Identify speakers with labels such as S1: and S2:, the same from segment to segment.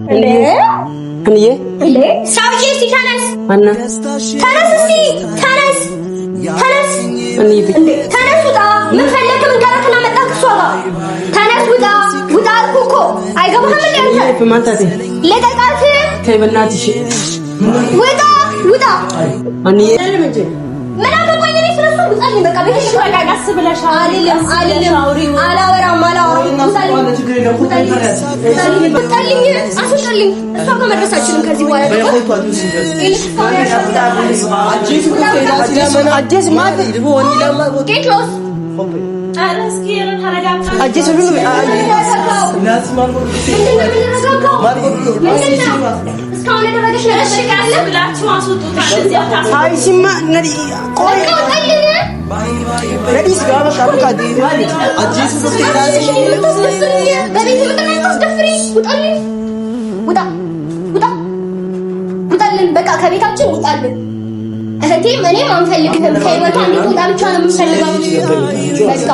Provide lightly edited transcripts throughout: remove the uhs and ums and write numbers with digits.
S1: ليه؟ ساوي سي تنس.
S2: أنا.
S1: تنس سي تنس. تنس. تنس ودا. من فلك من قالك أنا متأكد صلاة. تنس ودا الكوكو. أيقا محمد أنت.
S2: في منطقتي.
S1: ليه قالتي؟
S2: كيف بناتي شيء.
S1: ودا.
S2: أني.
S1: من أنا بقولي ليش رسول بتقولي بقى بيجي شو قاعد أحسب لا شاوري على ورا بتقولي أسوشلي سوق مدرسة شنو كذي ولا
S2: عجز ما
S1: كيف لوس
S2: عجز
S1: الناس ما اسكاون درجة الشركة على بلاش ما صوتوا
S2: هاي سما ندي كوي ندي سكابة شابو كادي عجز
S1: وطلن በቃ ከቤታችን ውጣልን እህቴ እኔም አንፈልግም ከህይወቷ እንድትወጣ ብቻ ነው የምፈልገው በቃ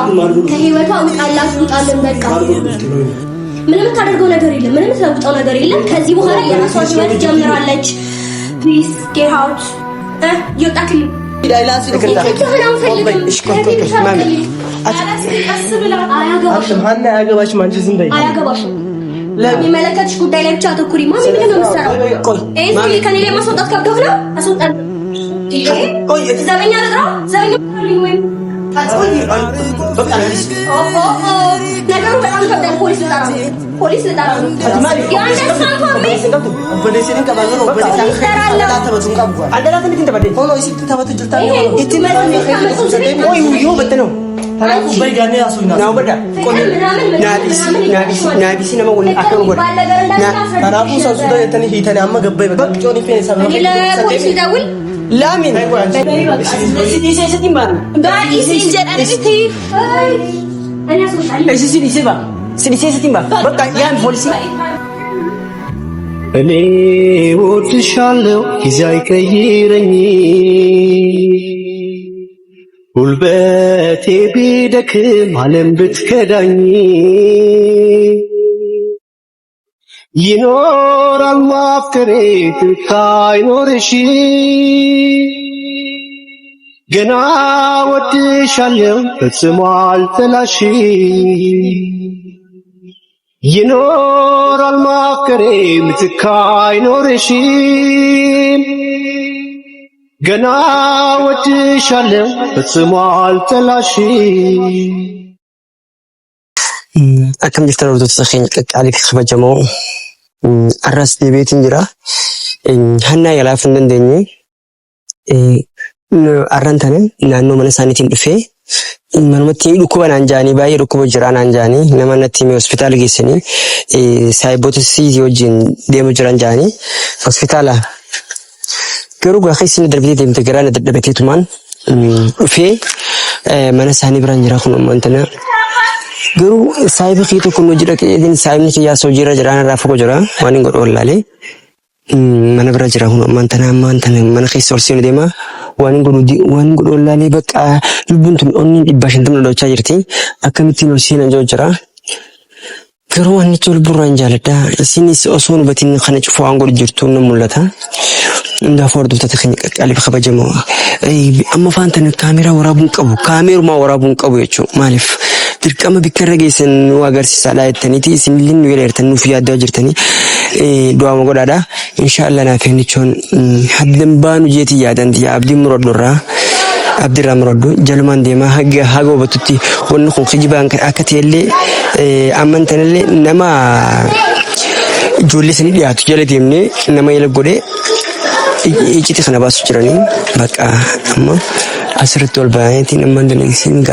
S1: ከህይወቷ ውጣልን በቃ ምንም ታደርገው ነገር የለም ምንም ተውጣው ነገር የለም ከዚህ በኋላ የራሷን ህይወት ጀምራለች ፕሊዝ ጌት አውት ይወጣክልኝ
S2: ዳይላስ አያገባሽም አንቺ ዝም በይ
S1: አያገባሽም ለሚመለከትሽ ጉዳይ ላይ ብቻ አተኩሪ ማሚ ምን ነው የምትሰራው እዚህ ከኔ ላይ ማስወጣት ከብዶህ ነው አስወጣት ዘበኛ ልጥራው ዘበኛ ወይ ነገሩ በጣም ከብዳል ፖሊስ ልጠራ
S2: لامين
S3: እኔ እወድሻለሁ ጊዜ አይቀይረኝ ጉልበቴ ቢደክም ዓለም ብትከዳኝ ይኖራል ማፍቀሬ ትካ አይኖርሽ ገና ወድሻለሁ ፈጽሞ አልጠላሽ ይኖራል ማፍቀሬ ትካ አይኖርሽ ገና ወድሻለሁ ፈጽሞ አልጠላሽ
S4: أكمل جفتنا ردود سخين عليك خبر جماعة الرأس بيت إنجرا هنا يلا فندن دنيا أرنتنا نانو من سانيتين بفي منوتي ركوب نانجاني باي ركوب جران نانجاني لما نتيم هوسبيتال جيسني سايبوت سيزيو جين ديمو جران جاني هوسبيتالا كروج أخيسين دربتي ديم تجران دربتي تومان في من ساني بران جرا خنوم أنتنا garuu saayibii kii tokko nu jira qeedin saayibni kiyyaa soo jira jiraan raafuu ko jira waan hin godhu wallaalee mana bira jira kun ammaan mana keessa olsiin deema waan hin godhu wallaalee bakka lubbuun tun onni 150 dhoochaa jirti akkamittiin olsiin anjoo jira garuu waan itti lubburraan jaaladha isinis osoo nubatiin kana cufuu waan godhu jirtu nan mul'ata እንዳፎ ወርዱት ተከኝ ቀቃሊ በከበጀሞ አማ ፋንተን ካሜራ ወራቡን ቀቡ ካሜራማ ወራቡን ቀቡ የቹ ማለፍ ድርቀመ ቢከረገይሰን ዋገርሲሳ ላይተኒቲ ሲንሊን ወለርተን ኑፊያ ዳጅርተኒ ዱአ መጎዳዳ ኢንሻአላህ ናፈኒቾን ሐደምባኑ ጀቲ ያደንት ያብዲ ምሮዶራ አብዲ ራምሮዶ ጀልማን ደማ ሀጎ በቱቲ ወንኹ ኺጂባን አከተየለ አመንተነለ ነማ ጆሊስኒ ዲያቱ ጀለቴምኔ ነማ ይለጎደ እቺ ተከናባሱ ጅራኒ በቃ አማ አስርት ወልባይቲን መንደን ሲንጋ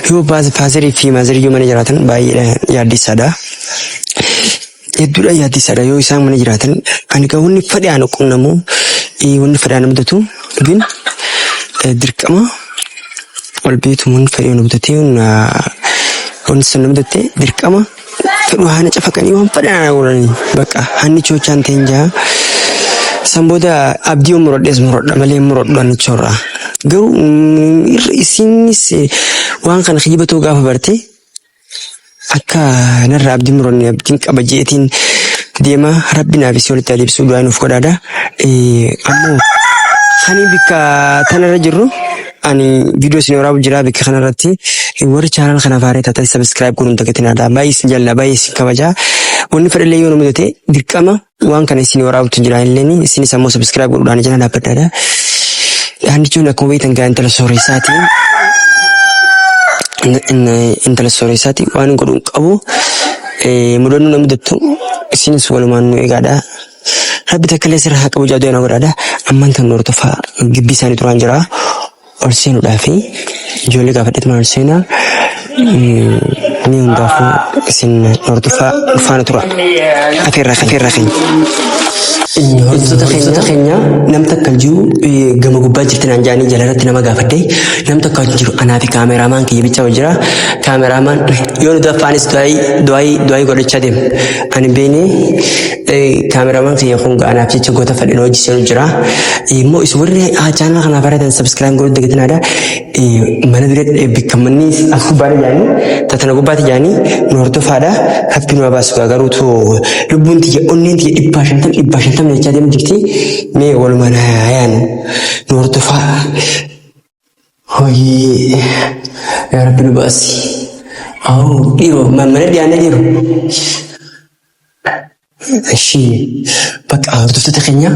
S4: ዮ ባዝ ፋዘሪ ፊ ማዘሪ ዮ ማኔጀራትን ባይ ያዲሳዳ የዱላ ያዲሳዳ ዮ ኢሳን ማኔጀራትን አንጋ ወኒ ፈዲያ ነው ቁነሙ ወኒ ፈዲያ ነው ምደቱ ግን ድርቀማ ወልቤቱ ወኒ ፈዲያ ነው ምደቱና ወኒ ሰነ ምደቴ ድርቀማ ፈዱ ሃነ ጨፈቀኒ ወን ፈዲያ ነው በቃ አንቾች አንተንጃ samboda abdiyo muroddes murodda male muroddan chorra garu isinis waan kan khibato gafa barte akka narra abdi murodni abdin qabajeetin deema rabbi naaf si walitti adeebisuu du'aa nuuf godhaadha. Ammoo ani bikka tanarra jirru ani video isin waraabu jira bikka kanarratti warri channel kana faaree taatanii subscribe godhuun dagatinadha. Baay'ee isin jaalladha, baay'ee isin kabaja. Wanni fedhallee yoo namni ta'e dirqama waan kana isin waraabutu jira illee isin ammoo subscribe godhuudhaan jala dhaabbadhaadha. Handichuun akkuma beektan gaa intala sooreessaati waan godhuun qabu mudannoo namni dattu isinis walumaan nu eegaadha. Rabbi takkalee sirraa haa qabu jaaduu yana godhaadha. Ammaan tan hordofaa gibbii isaanii turaan jira. Ol seenuudhaafi ijoollee gaafadheetuma ol seenaa ni hundaafuu isin hordofaa dhufaana tura. Afeerraa keenya. Hordoftoota keenya namni takka jiru gama gubbaa jirti naan jaanii jalarratti nama gaafadhe namni takka jiru anaa fi kaameraamaan kiyya bicha jira. Kaameraamaan yoo nuti afaanis du'aayii godhachaa deemu. Ani beenee kaameraamaan kiyya kun anaaf jecha goota fadhina hojii seenu jira. Immoo isin warri chaanal kanaa faaratan subscribe godhu dagatinaadha. Mana bira bikka manni as gubbaadha jaanii tatana gubbaatti jaanii nu hordofaadha. Rabbi nu abaasu garuutu lubbuun tiyya onneen tiyya 150 jecha deemu jirti. Mee walumaan hayaan nu hordofaa. Hoyi yaa Rabbi nu baasi. Dhiiroo mana dhiyaanee jiru. Ashi bakka hordoftoota keenya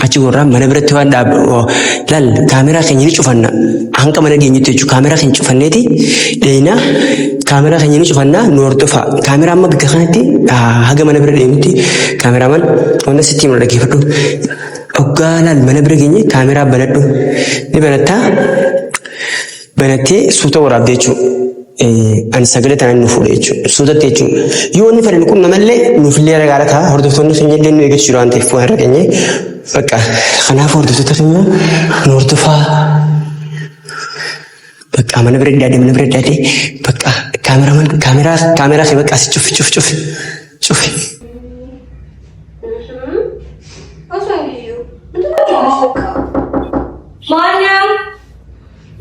S4: achi warraan mana biratti waan dhaabu laal kaameraa keenya ni cufanna hanqa mana geenyutti jechuudha. Kaameraa keenya cufanneeti dheeyina kaameraa keenya ni cufanna nu hordofaa. Kaameraa amma bikka kanatti haga mana bira deemutti kaameraaman wanta sitti himu dhaggeeffadhu. Hoggaa laal mana bira geenye kaameraa banadhu ni banattee suuta waraabdee jechuudha. Ani sagalee tanaan nu fuudhe jechuudha. Suutatti jechuudha. Yoo inni fedhan kun namallee nuufillee ragaadha ta'a. Hordoftoonni keenya illee nu eeggachuu jiru waan ta'eef waan rageenye. Bakka kanaaf hordoftoota keenya nu hordofaa. Bakka mana bira daadee bakka kaameraa kee bakka asi cufi.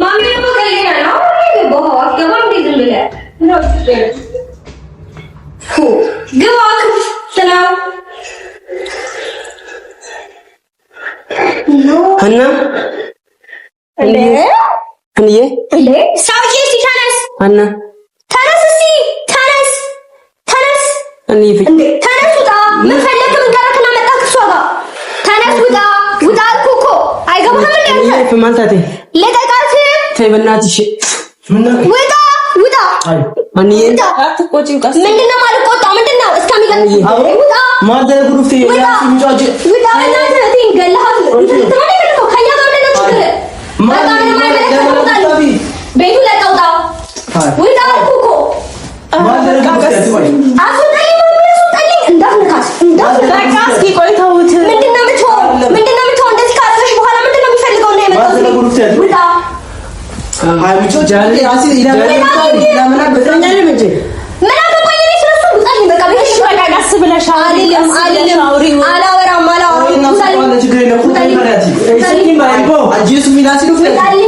S1: Mami apa kalian nak? Bawa kawan di dalam ni. Nak cuci. Gawak, senang.
S4: Hanna?
S1: Ande? Sahaja si Thanas.
S4: Hanna?
S1: Thanas.
S4: Ani fi.
S1: Thanas sudah. Mefalak mengarak nama tak suara. Thanas sudah kuku. Ayah kamu hamil ni.
S4: Ani fi mana tadi?
S1: Letak kasih. Febenat
S4: sih.
S1: Wida.
S4: Ani.
S1: Aku coaching kasih. Mendina malu kau tahu mendina. Sekarang ni. Wida.
S2: Mada guru fi.
S1: Wida. Mana tinggal lah. Mana ni kau kaya kau ni nak cakap. Mana betul lah kau tahu. Wida kuku.
S2: Mada guru fi.
S1: Aku tadi endah nak kas. Kau tahu tu. Mendina betul. Nanti sekarang ni bukan mendina mesti kau ni.
S2: Mada guru fi.
S1: Wida.
S2: Jadi asyik ila mana betulnya ni macam.
S1: Mana kau ni sudah bukan ni mereka ni sudah dah sebelah alim. Ala orang.
S2: Ini baik po. Aji sumila sih tu. Aji,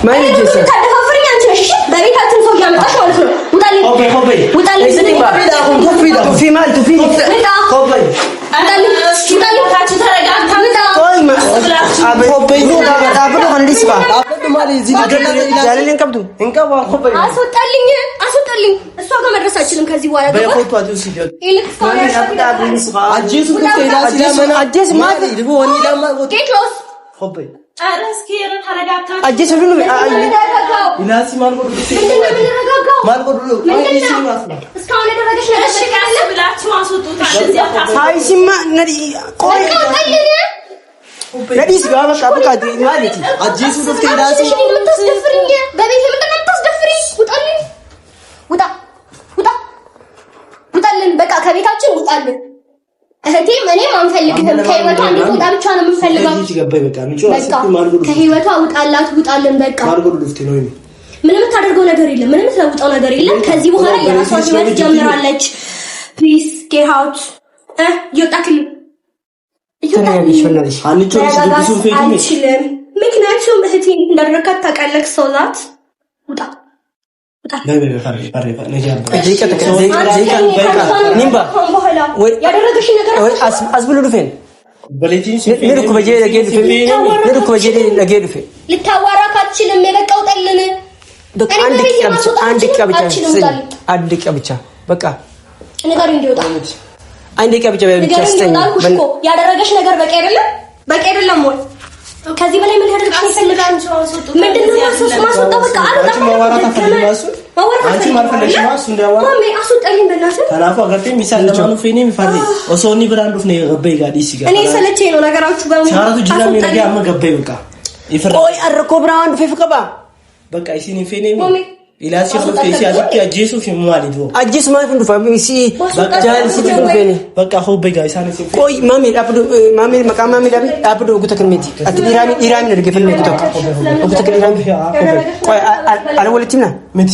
S1: Mana Jesse? Kada hafring yang cuma shit. Dari hati tu yang tak sholat tu. Utali. Utali.
S2: Tufi mal.
S1: Utali. Kacau teragak. Kami tahu.
S2: Kopi itu apa tu kan di sini. Apa tu mari zina jalan yang kamu tu. Engkau wah kopi.
S1: Asal taling. Suaka madrasah cilam kazi wara.
S2: Baik kopi tu sih.
S1: Ilik sekolah.
S2: Aji suka mana? Aji semua. Ibu wanita lama.
S1: Get close.
S2: Kopi.
S4: Aji sebelum
S2: Inasi mal ko dulu. Mal ko dulu.
S1: Sekarang ni teragak syarikat.
S4: Hai simma nadi koi nadi segala apa kadi ini ada ti.
S2: Aji suka inasi.
S1: Babi kita nak tasdafri. ውጣልን በቃ ከቤታችን ውጣልን። እህቴም እኔም አንፈልግህም። ከህይወቷ እንድትወጣ ብቻ ነው የምንፈልገው። ከህይወቷ ውጣልን በቃ። ምንም የምታደርገው ነገር የለም። ምንም የምትለውጠው ነገር የለም። ከዚህ በኋላ የራሷን ህይወት ጀምራለች። ፕሊዝ ጌት አውት። እየወጣክልን አልችልም። ምክንያቱም እህቴን እንዳደረካት ታውቃለህ። ሰው ናት። ውጣ ያደረገሽ ነገር
S2: አስብሉ ዱፌን
S1: ልታዋራክ አትችልም። የበቃው ጠልን
S2: አንድ ደቂቃ ብቻ በቃ
S1: ነገር እንዲወጣ
S2: አንድ ደቂቃ ብቻ
S1: ያደረገሽ ነገር በቂ አይደለም፣ በቂ አይደለም ወይ? ከዚህ በላይ ምን ያደርግሽ ይፈልጋል? ምንድነው ማስወጣው? በቃ አንቺ ማዋራት አፈልጋለሽ። አንቺ ማርፈልሽ ማሱ እንደዋ ማሜ አስወጣልኝ በእናትህ ተላፋ ገርቴ ሚሳለማኑ ፌኔ ሚፋሪ ኦሶኒ ብራንዱፍ ነው ገበይ ጋር ዲሲ ጋር እኔ ሰለቼ ነው ነገራችሁ በሙሉ ሻራቱ ጅላሚ ነገ አመ ገበይ በቃ ይፈራ ኦይ አረኮ ብራንዱ ፌፍቀባ በቃ ይሲኒ ፌኔ ኢላሲ ነው ፌሲ አዲክ አጂሱ ፊማሊ ዶ አጂስ ማለት ነው ፋሚሲ ጃል ሲቲ ፌኔ በቃ ሆበይ ጋር ኢሳኒ ቆይ ማሜ አብዱ ማሜ መቃማ ማሜ ዳቢ አብዱ ጉተከሚቲ አትዲራሚ ኢራሚ ነው ገፈል ነው ጉተከ ኢራሚ ቆይ አልወለቲና ምት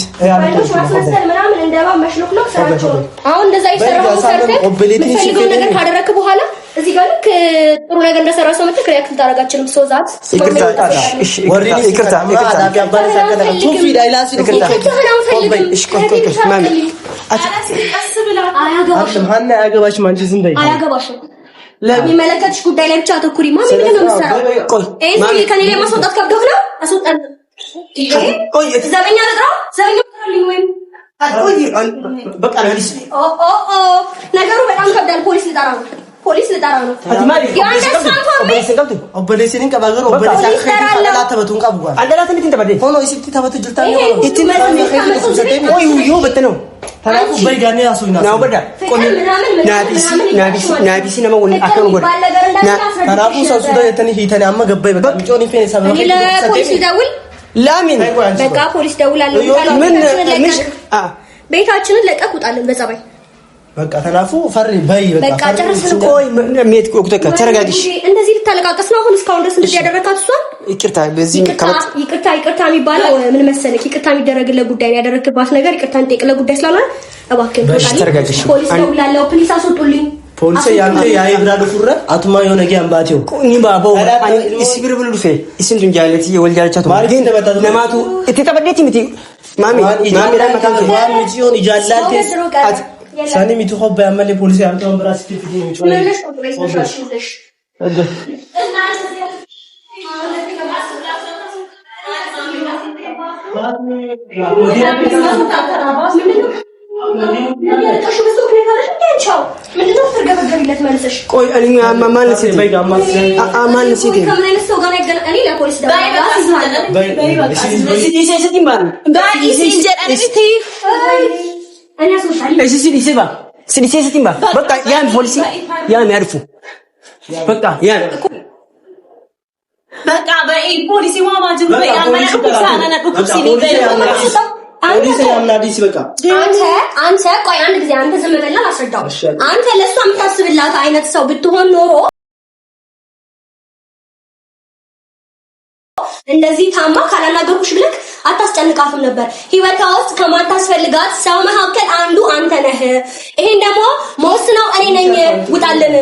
S1: ምናምን እንደባ መሽሎክ ነው ሰራቸው አሁን እንደዛ ይሰራው ሰርተ ምትፈልገው ነገር ካደረክ በኋላ እዚህ ጋር ልክ ጥሩ ነገር እንደሰራ ሰው መጥተህ ክሪያክት ታረጋችንም ሶዛት ይቅርታ አዳቢ አባለ ሰከለ ቱፊ ዳይላሲ አያገባሽም አንቺ ዝም በይ አያገባሽም ለሚመለከትሽ ጉዳይ ላይ ብቻ አተኩሪ ማሚ ምን ነው የምትሰራው እዚህ ከኔ ላይ ማስወጣት ከብዶህ ነው አስወጣን ቆይ ዘበኛ ልጥራው ዘበኛ ልጥራልኝ ወይም በቃ ነገሩ በጣም ከብዳል ፖሊስ ልጠራ ነው ፖሊስ ልጠራ ነው ኦበሌሲን ቀባገሩ ኦበሌሲን ከላታ ተበቱን ቀብጓል አለላት እንዴት ተበደ ሆኖ ይስቲ ተበቱ ጅርታ ነው ወይ ዩ በተነው ታራቁ በይጋኔ አሱና ነው በዳ ቆኒ ናቢሲ ነው ወን አከሩ ጎዳ ታራቁ ሰውሱ ደተኒ ሂተኒ አማ ገበይ በቃ ጮኒ ፌን ሰበው ፖሊስ ደውል ላሚን በቃ ፖሊስ ደውላለሁ ምን ቤታችንን ለቀቅ ውጣለን በጸባይ በቃ ተናፉ ፈሪ በይ በቃ ጨርሰን ቆይ ሜት ቆክተካ ተረጋግሽ እንደዚህ ልታለቃቀስ ነው አሁን እስካሁን ድረስ እንደዚህ ያደረካት እሷን ይቅርታ በዚህ ይቅርታ የሚባለው ምን መሰለክ ይቅርታ የሚደረግለት ጉዳይ ያደረክባት ነገር ይቅርታ እንጠይቅለት ጉዳይ ስላልሆነ እባክህ ተረጋግሽ ፖሊስ ደውላለሁ ፕሊስ አስወጡልኝ ፖሊስ ያንተ ያይብራዱ ፉረ አቱማ የሆነ ጊዜ አምባቲው ኒባባው እስብር ብሉ ዱፌ እስን ድንጃለት የወልጃቻቱ ማርገን ለማቱ እተቀበደቲ ምቲ ማሚ ራመካን ዋን ሚጂዮን ይጃላልቴ ሳኒ ሚቱ ሆባ ያመለ ፖሊስ ያንተውን ብራስ ቲቪ ሚጮህ ለሽ ወጥረሽ እደ ቆይ እኔ ማማን ሲት አማን ሲት ከምን ሰው ጋር ያገናኝ እኔ ለፖሊስ ደውላለሁ በቃ ያን ፖሊሲ ያን ያርፉ በቃ ያን በቃ በፖሊሲ ዋማጅ በያመናኩ ሳናና ኩኩሲኒ ፖሊስ ያምናዲስ በቃ አንተ ቆይ አንድ ጊዜ አንተ ዝም በልና አስረዳው አንተ ለሷ የምታስብላት አይነት ሰው ብትሆን ኖሮ እንደዚህ ታማ ካላናገርኩሽ ብለክ አታስጨንቃትም ነበር ህይወቷ ውስጥ ከማታስፈልጋት ሰው መካከል አንዱ አንተ ነህ ይሄን ደግሞ መወስነው እኔ ነኝ ውጣልን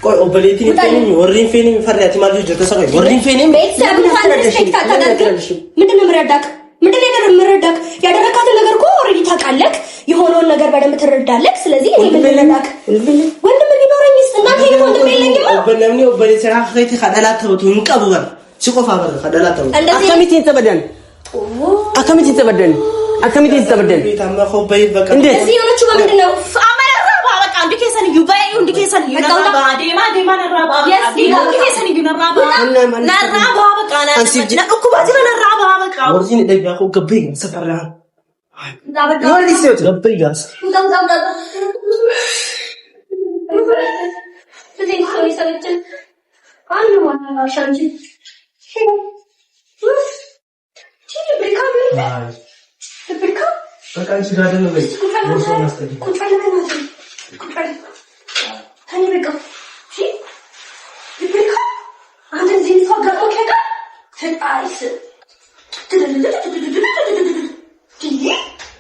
S1: ቆይ ኦበሌቲ ፌኒ ወሪን ፌኒ ፈሪያቲ ማለት ጀተሰቀይ ወሪን ፌኒ ቤተሰብ ታንስፔክት ታደርግ ምንድነው ምረዳክ ያደረካትን ነገር እኮ ኦሬዲ ታውቃለህ የሆነውን ነገር በደንብ ትረዳለህ ስለዚህ እኔ ምን ልረዳክ ወንድም ቢኖረኝስ እናቴ ወንድም የለኝም ኦበለምኒ ኦበሌቲ ራኸይቲ ካዳላት ተውቱ እንቀብበር ሲቆፋ በር ካዳላት ተውቱ አከሚቲን ተበደን ቤታማ ሆበይ በቃ እንደዚህ የሆነች በምንድነው አመራራ በቃ አንድ ከሰን ዩባይ አንድ ከሰን ዩራባ ዴማ ነራባ አንድ ከሰን ዩራባ ነራባ በቃ ነኩባጅ ነራባ በቃ ወርጂን ደጋው ገበይ ሰፈራ ዳበጋ ወርዲስ ነው ገበይ ጋስ ስለዚህ ሰው ይሰለችን አንዱ ዋና ሻንጂ በቃ አንቺ ጋር ደግሞ ወይ ወርሶ ማስተዲ ታኒ በቃ ይብሪካ አንተ እዚህ ሰው ጋር ከጋ ተጣይስ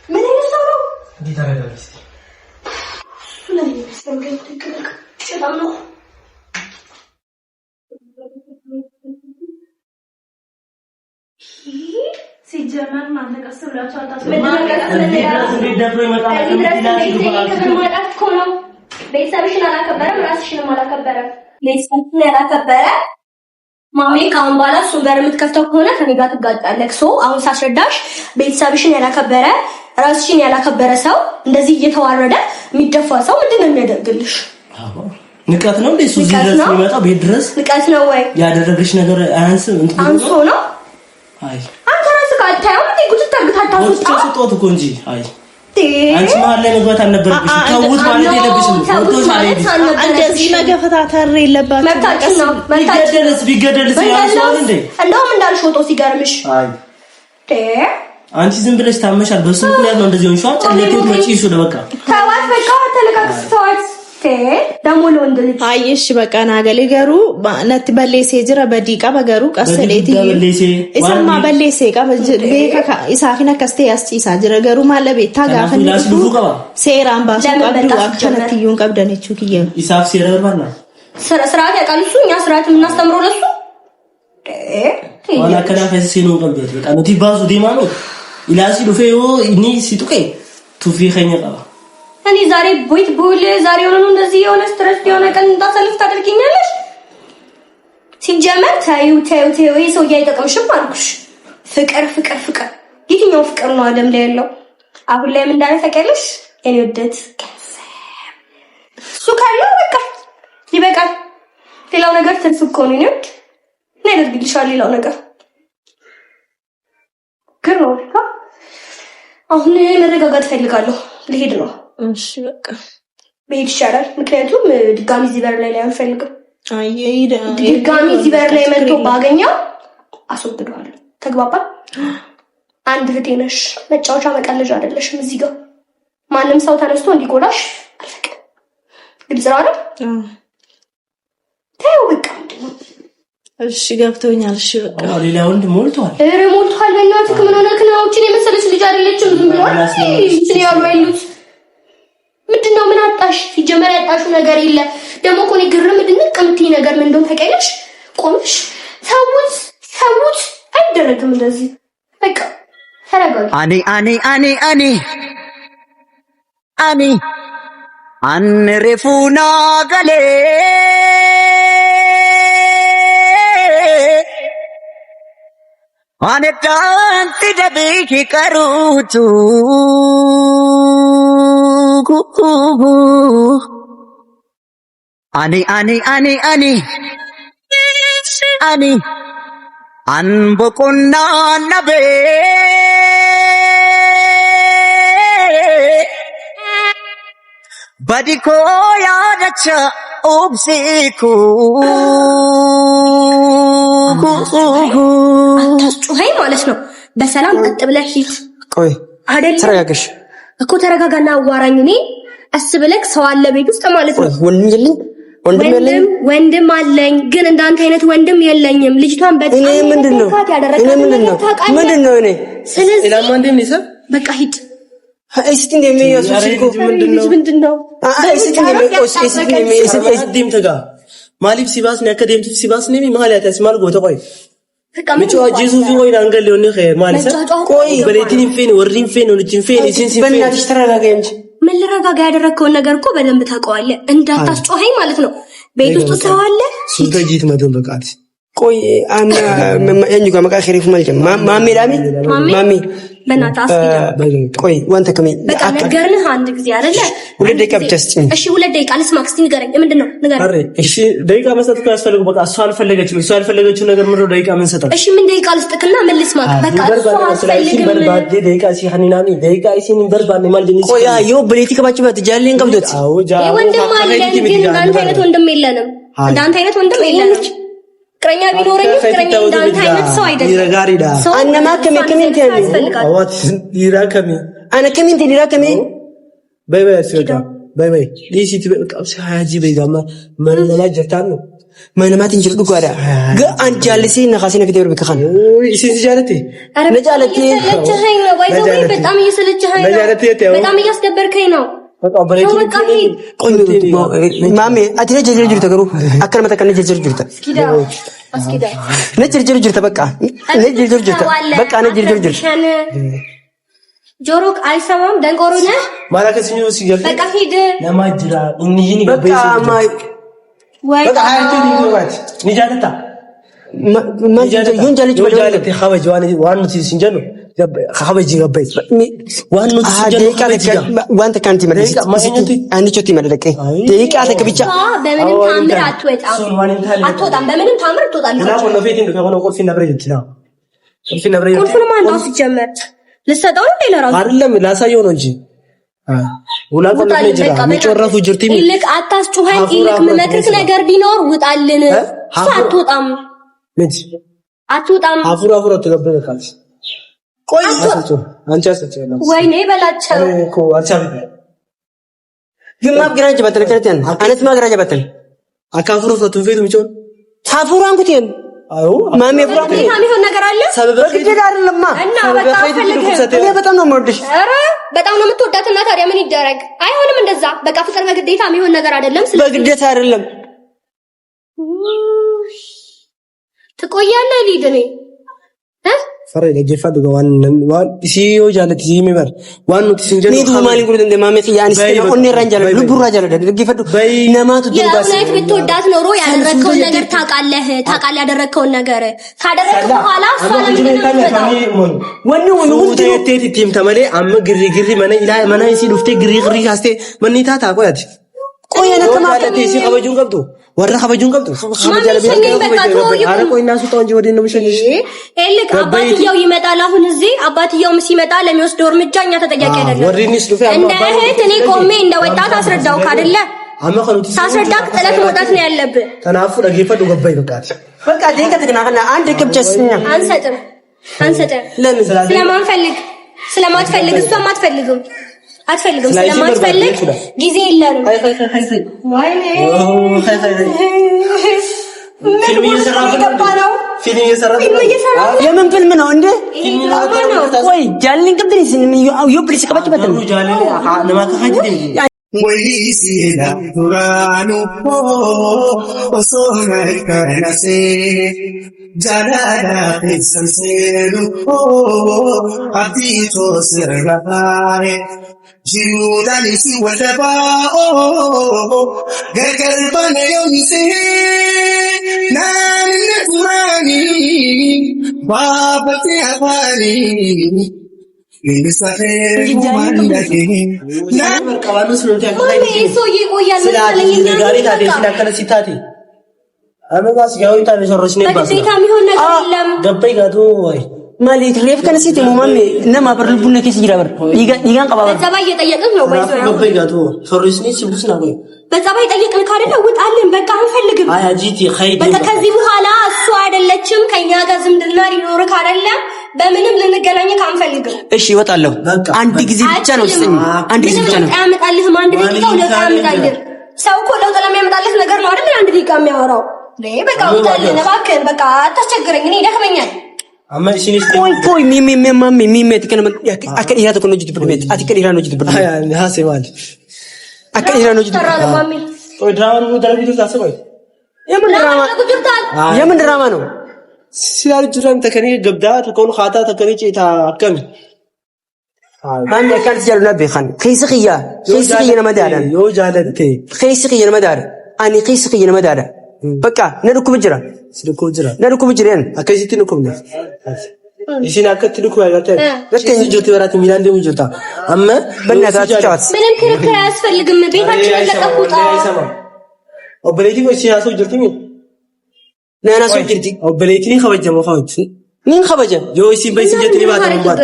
S1: ምን ነው እንዴ ታረጋግስ ስለዚህ ሰምገኝ ትክክል ሰላም ነው ሲጀመር ማነቀስ ቤተሰብሽን አላከበረም፣ ራስሽንም አላከበረም። ቤተሰብሽን ያላከበረ ማሜ ካሁን በኋላ እሱን በር የምትከፍተው ከሆነ ከኔ ጋር ትጋጫለህ። አሁን ሳስረዳሽ ቤተሰብሽን ያላከበረ ራስሽን ያላከበረ ሰው እንደዚህ እየተዋረደ የሚደፋ ሰው ምንድን ነው የሚያደርግልሽ?
S2: ንቀት ነው እንዴ? እሱ ድረስ የሚመጣው ቤት ድረስ ንቀት ነው ወይ? ያደረግሽ ነገር አንሶ ነው? አይ
S1: አንተ ራስህ ካታየው እንዴ ጉትታ
S2: ታውጣው እኮ እንጂ አይ አንቺ መሀል ላይ መግባት አልነበረብሽም። ተውት ማለት የለብሽም። ወጥቶሽ አለሽ
S5: እንደዚህ መገፈታተር የለባትም።
S1: መብታችን ነው።
S2: ቢገደልስ ያንሳል እንዴ?
S1: እንደውም እንዳልሽ ወጥቶ ሲገርምሽ
S2: አይ አንቺ ዝም ብለሽ ታመሻል። በሱ ምክንያት ነው እንደዚህ ሆንሽ። ጨለቴው መጪሽ ወደ በቃ
S1: ተዋት በቃ ተለካክስ ተዋት ደሞ ለወንድ ልጅ
S5: አይሽ በቃ ናገሌ ገሩ ነት በሌሴ ጅራ በዲቃ በገሩ ቀሰሌቲ ኢሰማ በሌሴ ቃ በቤካ ኢሳፊና ከስቴ ያስጪሳ ጅራ ገሩ ማለቤታ ጋፈን ሴራን ባሱ ቀብዱ አከነትዩን ቀብደነቹ kiyen
S2: ኢሳፍ ሴራ በርባና
S1: ስርዓት ያውቃል እሱ። እኛ ስርዓት የምናስተምረው ለሱ
S2: ዋላ ከዳፈስ ሲኑ ቀብደት በቃ ነው ቲባዙ ዲማኖ ኢላሲ ዱፌዮ ኢኒ ሲጡቄ ቱፊ ኸኛ ቀባ
S1: እኔ ዛሬ ቦይት ቦል ዛሬ ሆኖ እንደዚህ የሆነ ስትረስ የሆነ ቀን እንዳሳልፍ ታደርጊኛለሽ። ሲጀመር ታዩ ይሄ ሰው አይጠቅምሽም አልኩሽ። ፍቅር የትኛው ፍቅር ነው አለም ላይ ያለው? አሁን ላይ ምን እንዳለ ታውቂያለሽ? እኔ ወደት እሱ ካለው በቃ ይበቃል። ሌላው ነገር ትርፍ እኮ ነው። እኔ ያደርግልሻል ሌላው ነገር ግን ነው። አሁን መረጋጋት ፈልጋለሁ። ልሄድ ነው።
S5: እሺ በቃ
S1: መሄድ ይሻላል። ምክንያቱም ድጋሚ እዚህ በር ላይ አልፈልግም።
S5: አይይዳ
S1: ድጋሚ እዚህ በር ላይ መጥቶ ባገኘው አስወግደዋለሁ። ተግባባን? አንድ እህቴ ነሽ። መጫወቻ መቀለጃ አይደለሽም። እዚህ ጋር ማንም ሰው ተነስቶ እንዲጎዳሽ አልፈቅድም። ግልጽ ነው አይደል? ተይው በቃ።
S5: እሺ ገብቶኛል። እሺ በቃ
S2: ሌላ ወንድ ሞልቷል።
S1: ሞልቷል። በእናትህ ምን ሆነህ ነው? እቺ የመሰለች ልጅ አይደለችም። ዝም ብሎ እቺ ያሉ አይሉት ምንድነው? ምን አጣሽ? ሲጀመር ያጣሽው ነገር የለ። ደግሞ እኮ ነው ግርም ድንቅ የምትይ ነገር ምን እንደሆነ ታውቂያለሽ? ቆምሽ ሰውት አይደረግም እንደዚህ። በቃ ተረጋጊ።
S6: አኔ አንሬፉና ገሌ አነዳንት ደብቂ ቀሩቱ ani anbokonna nabe badiko yadacha obsiku
S1: አታስጩኸኝ ማለት ነው። በሰላም ቀጥ ብለህ ሂድ።
S4: ቆይ
S1: አይደለም
S4: ተረጋግሽ
S1: እኮ ተረጋጋና አዋራኝ። እኔ አስብለክ ሰው አለ ቤት ውስጥ ማለት ነው። ወንድም አለኝ ግን እንዳንተ አይነት ወንድም የለኝም። ልጅቷን በጣም
S4: ምንድነው እኔ
S1: ስለዚህ
S2: ለማንደም ነው
S1: በቃ ሂድ።
S4: እስቲ እንደሚያስፈልጉ
S1: ምንድነው
S2: ማሊፍ ሲባስ ነው ከደም ሲባስ ነው ማለት ያስማል ጎተ ቆይ ምቹ አጂሱ ፊ ወይ አንገል ሊሆን ነው ማለት ቆይ በሌቲን ፊን ወርዲን ፊን ወልጂን ፊን ሲንሲ ፊን
S4: በእናትሽ ተረጋጋ እንጂ
S1: ምን ልረጋጋ? ያደረከውን ነገር እኮ በደንብ ታውቀዋለህ። እንዳታስጮኸኝ ማለት ነው። ቤት ውስጥ ሰው አለ
S2: ሱተጂት መዶን በቃት
S4: ቆይ ያንዩ ጋር መቃ ሸሪፍ ማለት ማሜ ማሜ
S1: በእናትህ አስኪዳ
S4: ቆይ ወንተ ከመ
S1: በቃ ነገርንህ አንድ ጊዜ አይደለ?
S4: ሁለት ደቂቃ ብቻ ስጪኝ።
S1: እሺ ሁለት ደቂቃ ልስማክ። እስቲ ንገረኝ ምንድነው? ንገረኝ።
S2: እሺ ደቂቃ መስጠት ካስፈልገው በቃ እሷ አልፈለገችም ነገር ምንድነው? ደቂቃ ምን ሰጣት?
S1: እሺ ምን ደቂቃ ልስጥክና ምን ልስማክ? በቃ እሷ አልፈልግም።
S2: በርባዴ ደቂቃ ሲሐኒናኒ ደቂቃ ሲኒ በርባኔ ማልደኒ
S4: ቆይ ዮ በሌቲ ከባጭ በትጃለን ቀብዶት
S1: ወንድም አለን ግን እንዳንተ አይነት ወንድም የለንም። እንዳንተ አይነት ወንድም የለንም። ቅረኛ ቢኖረኝ ቅረኛ እንዳንተ አይነት ሰው አይደለም።
S2: ይረጋሪዳ
S4: አነማ ከመከሚን ተሚ
S2: አዋት ይራከሚ
S4: አነ ከሚን ይራከሚ
S2: በይ አስረጋ በይ ዲሲት በቃስ ሃጂ በይጋማ ማንና ጀታን ማንማት እንጂ ዱጓዳ አንጃልሲ ነኻሲነ ፊደር በከኻን እሺ ጃለቲ ነጃለቲ
S1: ለቸኸኝ ነው ባይዘው በጣም እየሰለቸኸኝ ነው። በጣም እያስደበርከኝ ነው።
S4: ማሜ አትነ ጀርጀር ተገሩ አከለ መተከነ ጀርጀር ጅርታ
S1: አስኪዳ
S4: ነጀርጀር ጅርታ በቃ ነጀርጀር ጅርታ በቃ ነጀርጀር ጅርታ
S1: ጆሮክ አይሰማም ደንቆሮ ነህ
S2: ማላከስኝ ሲገፍ
S1: በቃ ሂድ
S2: ለማጅራ እንይኒ
S4: በቃ ማይ
S1: ወይ
S2: በቃ ሃይቱ ሊገባት ንጃለታ
S4: ينجلج
S2: وجالت خبج وانو تسنجلو خبج غبي وانو تسنجلو
S4: وانت كانت مدرسة انا شفتي مدرسة دقيقة عليك بيتشا
S1: بمنم تامر አትወጣም በምንም ታምር ትወጣለህ
S2: لا ولا فيتين كانوا قول في نبريت لا في نبريت
S1: ቁልፍ ነው ማን ነው ሲጀመር ልሰጠው ነው ለራሱ
S2: አይደለም ላሳየው ነው እንጂ ወላ ቆል ለጅራ ምጮረፉ ጅርቲ
S1: ይልቅ አታስጩኸኝ ይልቅ ምመክርክ ነገር ቢኖር ውጣልን አትወጣም
S2: ምን
S1: አትወጣም
S2: አፍሮ ተገበለካል ቆይ አንቺ አሰጨና
S1: ወይኔ በላቸው
S2: እኮ አልቻለ
S4: ግን ማግራጅ በተለከተን አነት ማግራጅ በተል
S2: አካፍሮ ፈቱን ፊት ምጮን
S4: ታፍሩ አንኩቴን
S2: አዎ
S4: ማሜ ፍራቴ
S1: ታሚሆን ነገር አለ
S2: ሰበብ
S4: በግድ አይደለማ
S1: እና
S4: እኔ በጣም ነው የምወድሽ
S1: ኧረ በጣም ነው የምትወዳትና ታዲያ ምን ይደረግ አይሆንም እንደዛ በቃ ፍቅር በግዴታ የሚሆን ነገር አይደለም
S4: በግዴታ አይደለም
S1: ትቆያለህ ሊድኔ
S2: ፈረ ለጀፋ ደጋዋን ሲዮ ጃለት ሲሚበር ዋኑ ትስንጀን
S4: ኒዱ ማሊ ጉድ እንደ ማሜት ያንስ ነው ኦኔ ራንጃለ ልቡራ ጃለ ደግፈዱ ነማቱ ድንጋስ
S1: የእውነት ብትወዳት ኖሮ ያደረከውን ነገር ታውቃለህ ያደረከውን ነገር ካደረከው በኋላ
S2: ወኑ ተየቴት ቲም ተመለ አመ ግሪ ማነ ኢላ ማና ሲ ዱፍቴ ግሪ ካስቴ ማንታ ታቆያት ቆየነ ተማለቴ ሲ ኸበጁን ቀብጡ ወራ ኸበጁን ቀብጡ ኸበጃለ ቢቀር አረ ቆይና ሱጣው እንጂ ወዴ ነው ምሸኝሽ
S1: ኤልክ አባትየው ይመጣል አሁን እዚህ አባትየውም ሲመጣ ለሚወስደው እርምጃ እኛ ተጠያቂ አይደለም
S2: ወሪኒስ ዱፌ
S1: እንደ እህት እኔ ቆሜ እንደ ወጣት አስረዳው አይደለ ሳስረዳክ ጥለት መውጣት ነው ያለብህ
S2: ተናፉ ለጌፈዱ ገባይ በቃ
S4: ደከተከና አንድ ከብቸስኛ
S1: አንሰጥም
S4: ለምን
S1: ስለማትፈልግ እሷም አትፈልግም ስለማትፈልግ ጊዜ የለንም ወይኔ ፊልም እየሰራ
S4: የምን ፊልም ነው እንዴ ወይ ጃልን ቅድሪስ ዩ ፕሊስ ከበጭ በተን
S3: ወይሲላ ዱራኑ ኦሶና ከነሴ ጃላላ ሰንሴሉ አዲቶ ስርጋፋሬ ጂኑዳኒ ሲወደባ ገገርባነ ዮሚሴ ናንነቱራኒ ባበቴ አፋኒ
S4: ማሊክ ሬፍ ከነሲት ሙማሜ ነማ በርልቡነ ከሲ ይራበር ይጋን ቀባበር
S1: በጸባይ እየጠየቅን ነው ወይ
S2: ገበይ ጋቶ ሶሪስኒ ሲቡስ ነው ወይ
S1: በጸባይ ጠየቅን ካደለ ውጣልን በቃ አንፈልግም
S2: አይ አጂቲ ኸይዲ
S1: በቃ ከዚህ በኋላ እሱ አይደለችም ከኛ ጋር ዝምድና ሊኖር ካደለ በምንም ልንገናኝ ካንፈልግም
S4: እሺ እወጣለሁ አንድ ጊዜ ብቻ ነው ስኝ አንድ ጊዜ ብቻ ነው
S1: ያመጣልህ አንድ ደቂቃ ለውጥ ያመጣልህ ሰው እኮ ለውጥ ለሚያመጣልህ ነገር ነው አይደል አንድ ደቂቃ የሚያወራው በቃ ውጣልን እባክህ በቃ አታስቸግረኝ እኔ ደክመኛል
S2: አማ ሲኒስ
S4: ቆይ ሚሚ ተከነ አከ ኢራ ተኮ ነው ጅት ብድሜት አትከ ኢራ ነው ጅት ብድሜት
S2: አይ ሀሴማል
S4: አከ ኢራ ነው ጅት
S2: ወይ ድራማ ነው ደረቢቱ ታሰበይ
S4: የምን ድራማ ነው
S2: ሲላል ጅራም ተከኔ ገብዳ ተኮኑ ኻታ ተከኔ ጪታ አከም
S4: ማን ያካንት ጀሉ ነብይ ኻን ኺስኺያ ነመዳዳ
S2: ዮ ጃለቴ
S4: ኺስኺያ ነመዳዳ አኒ ኺስኺያ ነመዳዳ በቃ ነድኩ ብጅራ ነድኩ ብጅሬን
S2: አከዚት ነው ኮምነ እሺና ከትልኩ ያጋተ ለከኝ ጆቲ ወራት ሚላንደ ሙጆታ አማ
S4: በእናታችሁ ጫት
S1: ምንም ክርክር አያስፈልግም ቤታችን ለቀቁታ
S2: ኦበሌቲ ወይ ሲያሶ ጅርቲኝ
S4: ነና ሶ ጅርቲ
S2: ኦበሌቲ ኸበጀ መፋውት
S4: ምን ኸበጀ
S2: ዮሲ በሲንጀት ሊባታ መባል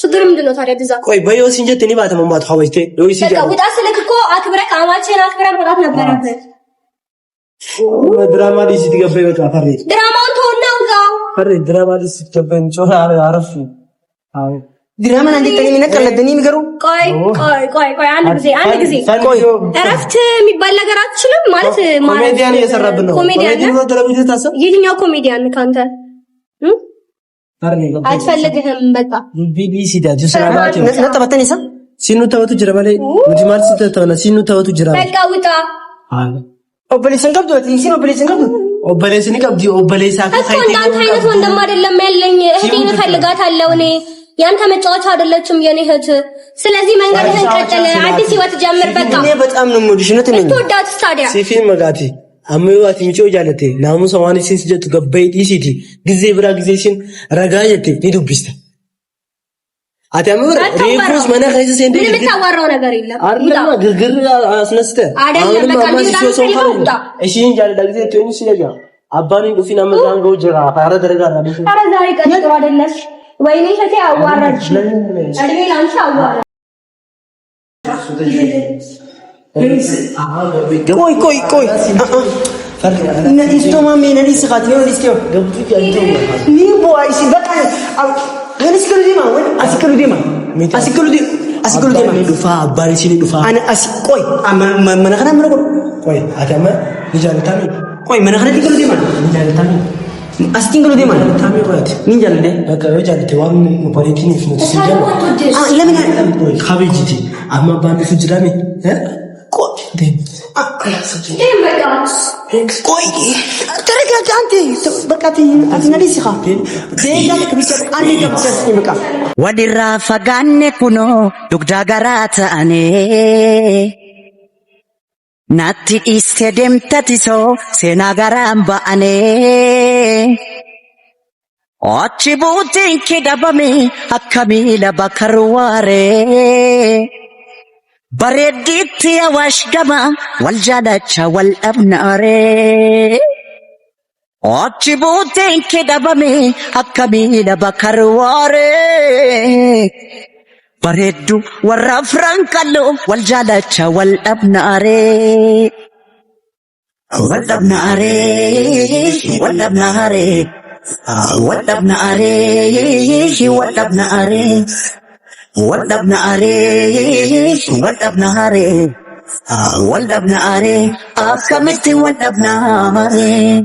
S1: ችግር ምንድነው ታዲያ ብዛ
S2: ቆይ በዮሲንጀት ሊባታ መባል ኸበጀ ዮሲ
S1: በቃ ውጣ ስለክ እኮ አክብረህ አማቼን አክብረህ መውጣት ነበረብህ
S2: ድራማ ዲስ ትገበይ ወጣ ፈሪ
S1: ድራማውን ተውና ውጣ
S2: ፈሪ ድራማ ዲስ ትገበይ ጮራ አረፍ አዎ
S4: ድራማ አንዴ ተኔ ምንቀለብኝ ንገሩ
S1: ቆይ አንድ ጊዜ
S4: ቆይ
S1: እረፍት የሚባል ነገር አትችልም ማለት
S2: ኮሜዲያን እየሰራብን ነው
S1: ኮሜዲያን ነው
S2: ታሰብ
S1: የትኛው ኮሜዲያን ካንተ አትፈልግህም በቃ
S2: ቢቢሲ ዳጅ ሰራባት
S4: ነጠበተኔሳ
S2: ሲኑ ተወቱ ጅራባለ ሙጅማር ሲተተና ሲኑ ተወቱ ጅራ
S1: በቃ ውጣ
S4: ኦበሌሰን ቀብዶ ሲኑ ኦበሌሰን ቀብዶ
S2: ኦበሌሰን ቀብዲ ኦበሌሳ
S1: ከፋይታ አይነት ወንድም አይደለም ያለኝ እህቴን እፈልጋታለሁ እኔ ያንተ መጫወቻ አይደለችም የኔ እህት። ስለዚህ መንገድህን ቀጥል፣ አዲስ ህይወት ጀምር። በቃ
S4: እኔ በጣም ነው የምወድሽ ነው ተነኝ
S1: ትወዳት ታዲያ
S2: ሲፊን መጋቲ አመዋት ሚጮ ጃለቴ ናሙ ሰዋኒ ሲስ ጀቱ ገበይ ዲሲቲ ጊዜ ብራ ጊዜ ሲን ረጋየቴ ሊዱብስተ አታምር ሪኩስ መነ ከይዘ ሰንደ
S1: ምን የምታዋራው ነገር የለም።
S2: አርለማ ግርግር አስነስተ
S1: አይደለም በቃ ሊዳን ፈልገውታ
S2: እሺን ጃለ ዳግዜ ቶኒ ሲያጃ አባኒ ቁፊና መዛን ጎጀራ አረ ደረጋ አረ
S1: ዛሬ ቀጥሮ አይደለሽ ወይኔ እህቴ አዋራች እድሜ ላንቺ አዋራ
S4: ቆይ ነዲስቶ ማሜ ነዲስ ኻት ነው ነዲስቶ ኒ ቦይስ በቃ ነዲስከሉ ዲማ ወይ አስከሉ ዲማ
S2: ዱፋ አባሪ ሲኒ ዱፋ
S4: አነ ቆይ መነኸና ምነቆ
S2: ቆይ አታማ ይጃለታሚ
S4: ቆይ መነኸና ዲከሉ ዲማ
S2: ይጃለታሚ
S4: አስቲንግሉ ዲማ
S2: ታሚ ቆያት
S4: ሚንጃለደ
S2: በቃ ወጃለተ ዋን ፖሊቲኒ ፍኖት ሲጀ
S4: ለምን
S2: ካቤጂቲ አማ ባንድ ፍጅዳሚ
S4: ቆይ ተረጋጋ አንተ በቃ አትነዲስ ኻ ደጋክ ብቻ አንዴ ገብተስ ይመቃ
S6: ወዲራ ፈጋኔ ኩኖ ዱግዳ ጋራተ አኔ ናቲ ኢስቴዲየም ተቲሶ ሴና ጋራምባ አኔ ኦቺ ቡቲን ኪዳበሚ አካሚላ ባከርዋሬ bareeddiitti awaash gama wal jaalacha wal dhabnaare ochi buuteen kee dhabame akka miila bakarwaare bareeddu warra afran qal'oo wal jaalacha wal dhabnaare wal dhabnaare wal dhabnaare wal dhabnaare wal dhabnaare ولدنا عليه أكملت ولدنا عليه